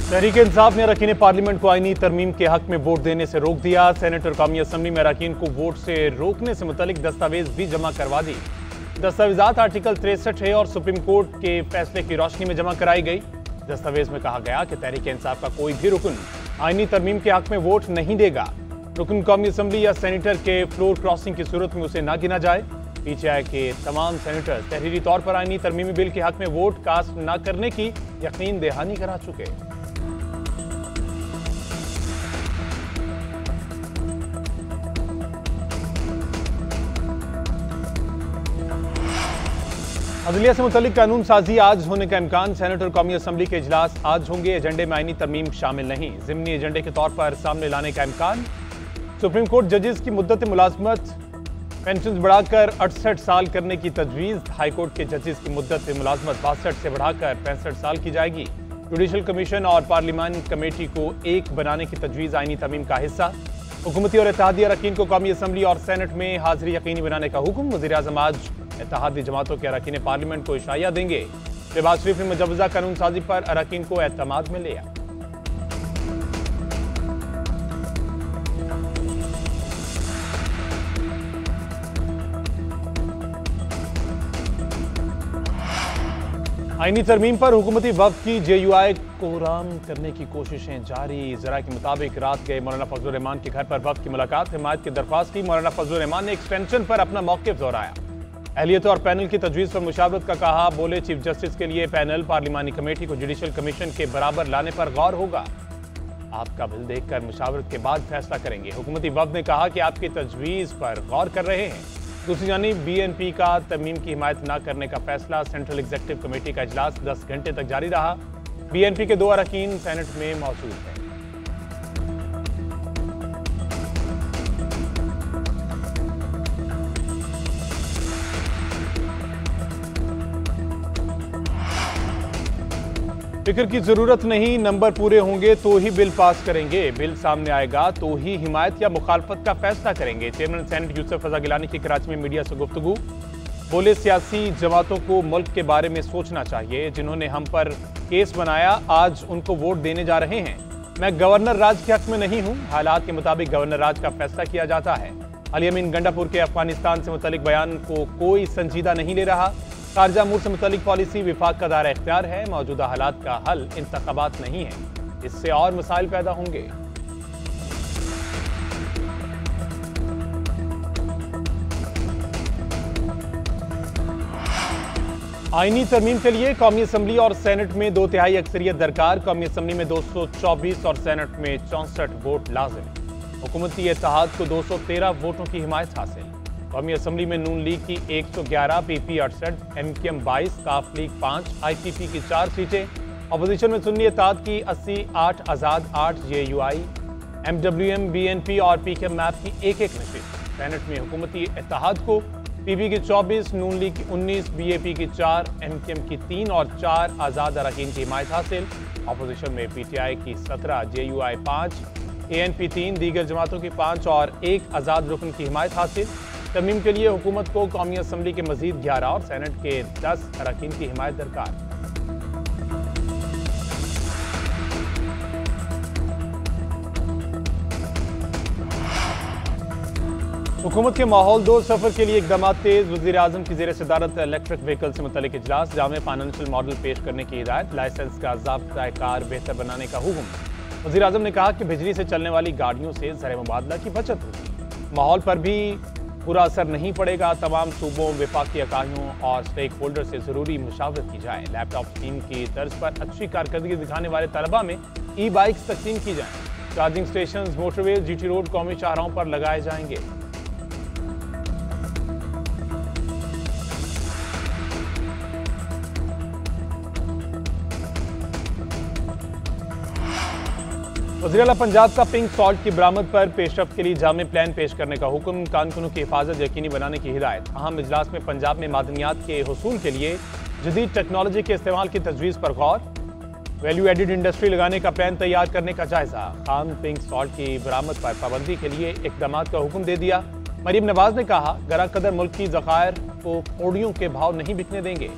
तहरीक इंसाफ ने अरकान पार्लियामेंट को आईनी तरमीम के हक में वोट देने से रोक दिया। सेनेट और कौमी असम्बली में अरकान को वोट से रोकने से मुतल्लिक दस्तावेज भी जमा करवा दी। दस्तावेजात आर्टिकल 63 है और सुप्रीम कोर्ट के फैसले की रोशनी में जमा कराई गई। दस्तावेज में कहा गया कि तहरीक इंसाफ का कोई भी रुकन आईनी तरमीम के हक में वोट नहीं देगा। रुकन कौमी असम्बली या सेनेटर के फ्लोर क्रॉसिंग की सूरत में उसे ना गिना जाए। पीटीआई के तमाम सेनेटर तहरीरी तौर पर आईनी तरमीमी बिल के हक में वोट कास्ट न करने की यकीन दहानी करा चुके। अदलिया से मुतल्लिक कानून साजी आज होने का इम्कान। सेनेट और कौमी असम्बली के इजलास आज होंगे। एजेंडे में आईनी तरमीम शामिल नहीं, ज़िमनी एजेंडे के तौर पर सामने लाने का इम्कान। सुप्रीम कोर्ट जजेस की मुद्दत मुलाजमत पेंशन बढ़ाकर 68 साल करने की तजवीज़। हाईकोर्ट के जजेस की मुद्दत मुलाजमत 62 से बढ़ाकर 65 साल की जाएगी। जुडिशल कमीशन और पार्लियामान कमेटी को एक बनाने की तजवीज़ आईनी तरमीम का हिस्सा। हुकूमती और इत्तेहादी अरकान को कौमी असम्बली और सेनेट में हाजिरी यकीनी बनाने का हुक्म। वज़ीर-ए-आज़म आज इत्तेहादी जमातों के अरकान पार्लियामेंट को इशाया देंगे। शहबाज शरीफ ने मुजव्वज़ा कानून साजी पर अरकान को एतमाद में लिया। आईनी तरमीम पर हुकूमती वफ़द की JUI को राम करने की कोशिशें जारी। ज़रा के मुताबिक रात गए मौलाना फजलुर रहमान के घर पर वफ़द की मुलाकात, हिमायत की दरख्वास्त की। मौलाना फजलुर रहमान ने एक्सटेंशन पर अपना मौक़िफ़ दोहराया। अहलियत और पैनल की तजवीज़ पर मुशावरत का कहा। बोले चीफ जस्टिस के लिए पैनल पार्लिमानी कमेटी को जुडिशल कमीशन के बराबर लाने पर गौर होगा। आपका बिल देखकर मुशावरत के बाद फैसला करेंगे। हुकूमती वफ़द ने कहा कि आपकी तजवीज़ पर गौर कर रहे हैं। दूसरी जानिब BNP का तरमीम की हिमायत न करने का फैसला। सेंट्रल एग्जीक्यूटिव कमेटी का इजलास 10 घंटे तक जारी रहा। BNP के 2 अरकान सेनेट में मौजूद हैं। फिक्र की जरूरत नहीं, नंबर पूरे होंगे तो ही बिल पास करेंगे। बिल सामने आएगा तो ही हिमायत या मुखालफत का फैसला करेंगे। चेयरमैन सेनेट यूसुफ रजा गिलानी की कराची में मीडिया से गुफ्तगू। बोले सियासी जमातों को मुल्क के बारे में सोचना चाहिए। जिन्होंने हम पर केस बनाया आज उनको वोट देने जा रहे हैं। मैं गवर्नर राज के हक में नहीं हूँ। हालात के मुताबिक गवर्नर राज का फैसला किया जाता है। अली अमीन गंडापुर के अफगानिस्तान से मुतल्लिक बयान को कोई संजीदा नहीं ले रहा। खारजा अमूर से मुतल्लिक पॉलिसी विफाक का दायरा इख्तियार है। मौजूदा हालात का हल इंतखाबात नहीं है, इससे और मसाइल पैदा होंगे। आईनी तरमीम के लिए कौमी असम्बली और सेनेट में 2/3 अक्सरियत दरकार। कौमी असम्बली में 224 और सेनेट में 64 वोट लाजिम। हुकूमती इत्तेहाद को 213 वोटों की हिमायत हासिल। कौमी असम्बली में नून लीग की 111, PP 68, MKM 22, काफ लीग 5, IPP की 4 सीटें। अपोजिशन में सुन्नी इत्तेहाद की 80, 8 आज़ाद, 8 JUI, MWM, BNP और PKM मैप की 1-1 नशीद। सेनेट में हुकूमती इत्तेहाद को PP की 24, नून लीग की 19, BAP की 4, MKM की 3 और 4 आज़ाद अरकान की हिमायत हासिल। अपोजिशन में PTI की 17, JUI 5, ANP 3, दीगर जमातों की 5 और 1 आज़ाद रुकन की हिमायत हासिल। तरमीम के लिए हुकूमत को कौमी असम्बली के मजीद 11 और सेनेट के 10 अरकान की हिमायत दरकार। हुकूमत के माहौल दो सफर के लिए इकदाम तेज। वज़ीर-ए-आज़म की ज़ेर सदारत इलेक्ट्रिक व्हीकल से मुतल्लिक इजलास। जामे फाइनेंशियल मॉडल पेश करने की हिदायत। लाइसेंस का ज़ाब्ता कार बेहतर बनाने का हुक्म। वज़ीर-ए-आज़म ने कहा कि बिजली से चलने वाली गाड़ियों से ज़र मुबादला की बचत होगी। माहौल पर भी बुरा असर नहीं पड़ेगा। तमाम सूबों, वफाकी इकाइयों और स्टेक होल्डर से ज़रूरी मुशावरत की जाए। लैपटॉप स्कीम की तर्ज पर अच्छी कारकर्दगी दिखाने वाले तलबा में ई-बाइक्स तकसीम की जाएँ। Charging station motorway, GT road, कौमी शाहराहों पर लगाए जाएंगे। वज़ीर-ए-आला पंजाब का पिंक सॉल्ट की बरामद पर पेशरफ्त के लिए जामे प्लान पेश करने का हुक्म। कानूनों की हिफाजत यकीनी बनाने की हिदायत। अहम इजलास में पंजाब में मादनियात के हुसूल के लिए जदीद टेक्नोलॉजी के इस्तेमाल की तजवीज़ पर गौर। वैल्यू एडिड इंडस्ट्री लगाने का प्लान तैयार करने का जायजा। खाम पिंक सॉल्ट की बरामद पर पाबंदी के लिए इकदाम का हुक्म दे दिया। मरीम नवाज ने कहा गरा कदर मुल्क की ज़खायर को कोड़ियों के भाव नहीं बिकने देंगे।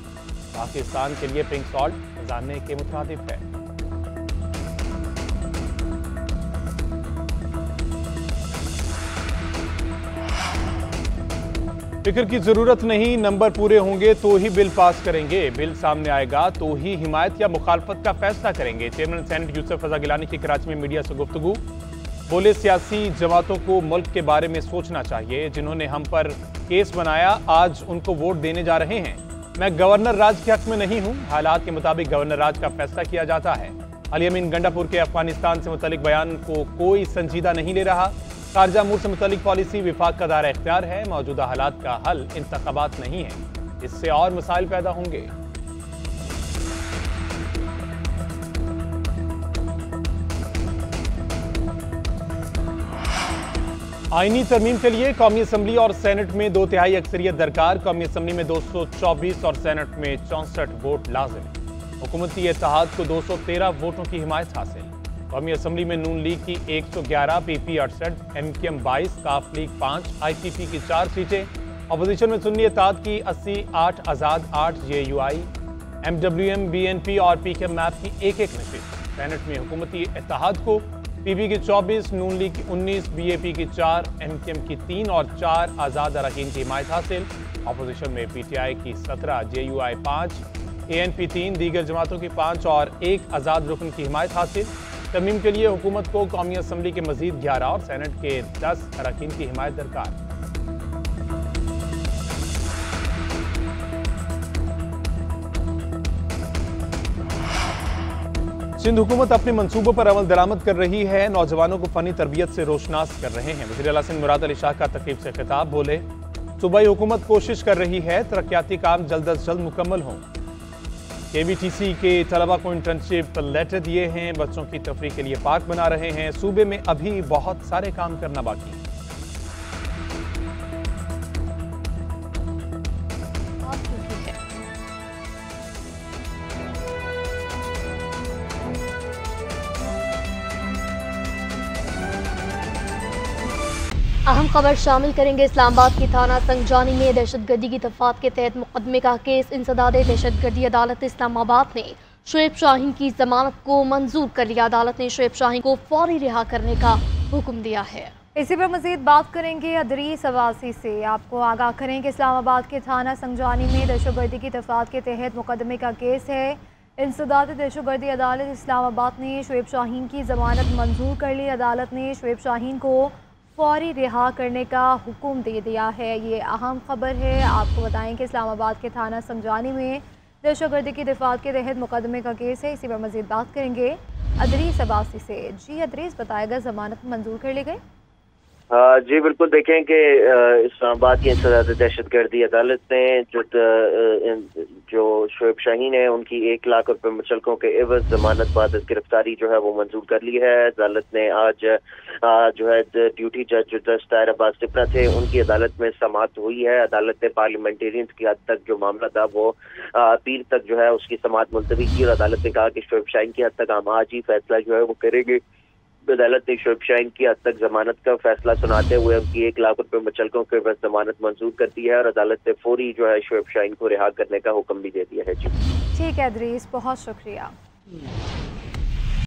पाकिस्तान के लिए पिंक सॉल्ट खजाने के मुताबिक है। फिक्र की जरूरत नहीं, नंबर पूरे होंगे तो ही बिल पास करेंगे, बिल सामने आएगा तो ही हिमायत या मुखालफत का फैसला करेंगे। चेयरमैन सेनेट यूसुफ रजा गिलानी की कराची में मीडिया से गुफ्तगू। बोले सियासी जमातों को मुल्क के बारे में सोचना चाहिए, जिन्होंने हम पर केस बनाया आज उनको वोट देने जा रहे हैं। मैं गवर्नर राज के हक में नहीं हूं, हालात के मुताबिक गवर्नर राज का फैसला किया जाता है। अली अमीन गंडापुर के अफगानिस्तान से मुतल्लिक बयान को कोई संजीदा नहीं ले रहा। खारजा अमूर से मुतल्लिक पॉलिसी विफाक का दायरा इख्तियार है, मौजूदा हालात का हल इंतखाबात नहीं है, इससे और मसाइल पैदा होंगे। आईनी तरमीम के लिए कौमी असम्बली और सेनेट में 2/3 अक्सरियत दरकार। कौमी असम्बली में 224 और सेनेट में 64 वोट लाजिम। हुकूमती इत्तेहाद को 213 वोटों की हिमायत हासिल। कौमी असम्बली में नून लीग की 111, पीपी 68, एमकेएम 22, काफ लीग 5, आईपीपी की 4 सीटें। अपोजिशन में सुन्नी इत्तेहाद की 80, 8 आज़ाद 8, जेयूआई, एमडब्ल्यूएम, बीएनपी और पीकेएम मैप की 1-1 नशीद। सेनेट में हुकूमती इत्तेहाद को पीपी की 24, नून लीग की 19, बीएपी की 4, एमकेएम की 3 और 4 आज़ाद अरकान की हिमायत हासिल। अपोजिशन में पीटीआई की 17, जेयूआई 5, एएनपी 3, दीगर जमातों की 5 और 1 आज़ाद रुकन की हिमायत हासिल। तरमीम के लिए हुकूमत को कौमी असम्बली के मजीद 11 और सेनेट के 10 अरकान की हिमायत दरकार। सिंध हुकूमत अपने मंसूबों पर अमल दरामद कर रही है, नौजवानों को फनी तरबियत से रोशनास कर रहे हैं। वज़ीर आला सिंध मुराद अली शाह का तकरीब से खिताब। बोले सूबाई हुकूमत कोशिश कर रही है तरक्याती काम जल्द अज जल्द मुकम्मल हों। केवीटीसी के तलबा को इंटर्नशिप लेटर दिए हैं, बच्चों की तफरीह के लिए पार्क बना रहे हैं। सूबे में अभी बहुत सारे काम करना बाकी है। अहम खबर शामिल करेंगे। इस्लामाबाद की थाना संजानी में दहशतगर्दी की दफात के तहत मुकदमे का केस। इंसदाद दहशतगर्दी अदालत इस्लामाबाद ने शुएब शाहीन की जमानत को मंजूर कर लिया। अदालत ने शुएब शाहीन को फौरी रिहा करने का हुक्म दिया है। इसी पर मजीद बात करेंगे अदरीस अवासी से। आपको आगाह करें कि इस्लामाबाद के थाना संजानी में दहशतगर्दी की दफात के तहत मुकदमे का केस है। इंसदाद दहशतगर्दी अदालत इस्लामाबाद ने शुएब शाहीन की जमानत मंजूर कर ली। अदालत ने शुएब शाहीन को फौरी रिहा करने का हुक्म दे दिया है। ये अहम खबर है। आपको बताएं कि इस्लामाबाद के थाना संजानी में दहशतगर्दी की दफात के तहत मुकदमे का केस है। इसी पर मजीद बात करेंगे अदरीस अब्बासी से। जी अदरीस, बताएगा जमानत मंजूर कर ली गई? जी बिल्कुल, देखें कि इस्लामाबाद की इंसदाद दहशतगर्दी अदालत ने जो शुएब शाहीन है उनकी 1 लाख रुपए मुचलकों के एवज जमानत बाद गिरफ्तारी जो है वो मंजूर कर ली है। अदालत ने आज जो है ड्यूटी जज ताहिर अब्बास टिपरा थे, उनकी अदालत में समाअत हुई है। अदालत ने पार्लियामेंटेरियंस की हद तक जो मामला था वो पीर तक जो है उसकी समाअत मुलतवी की और अदालत ने कहा कि शुएब शाहीन की हद तक हम आज ही फैसला जो है वो करेंगे। अदालत ने शुएब शाहीन की हद तक जमानत का फैसला सुनाते हुए उनकी 1 लाख रुपए मुचलकों के बस जमानत मंजूर कर दी है और अदालत ने फौरी जो है शुएब शाहीन को रिहा करने का हुक्म भी दे दिया है। जी ठीक है अदरीस, बहुत शुक्रिया।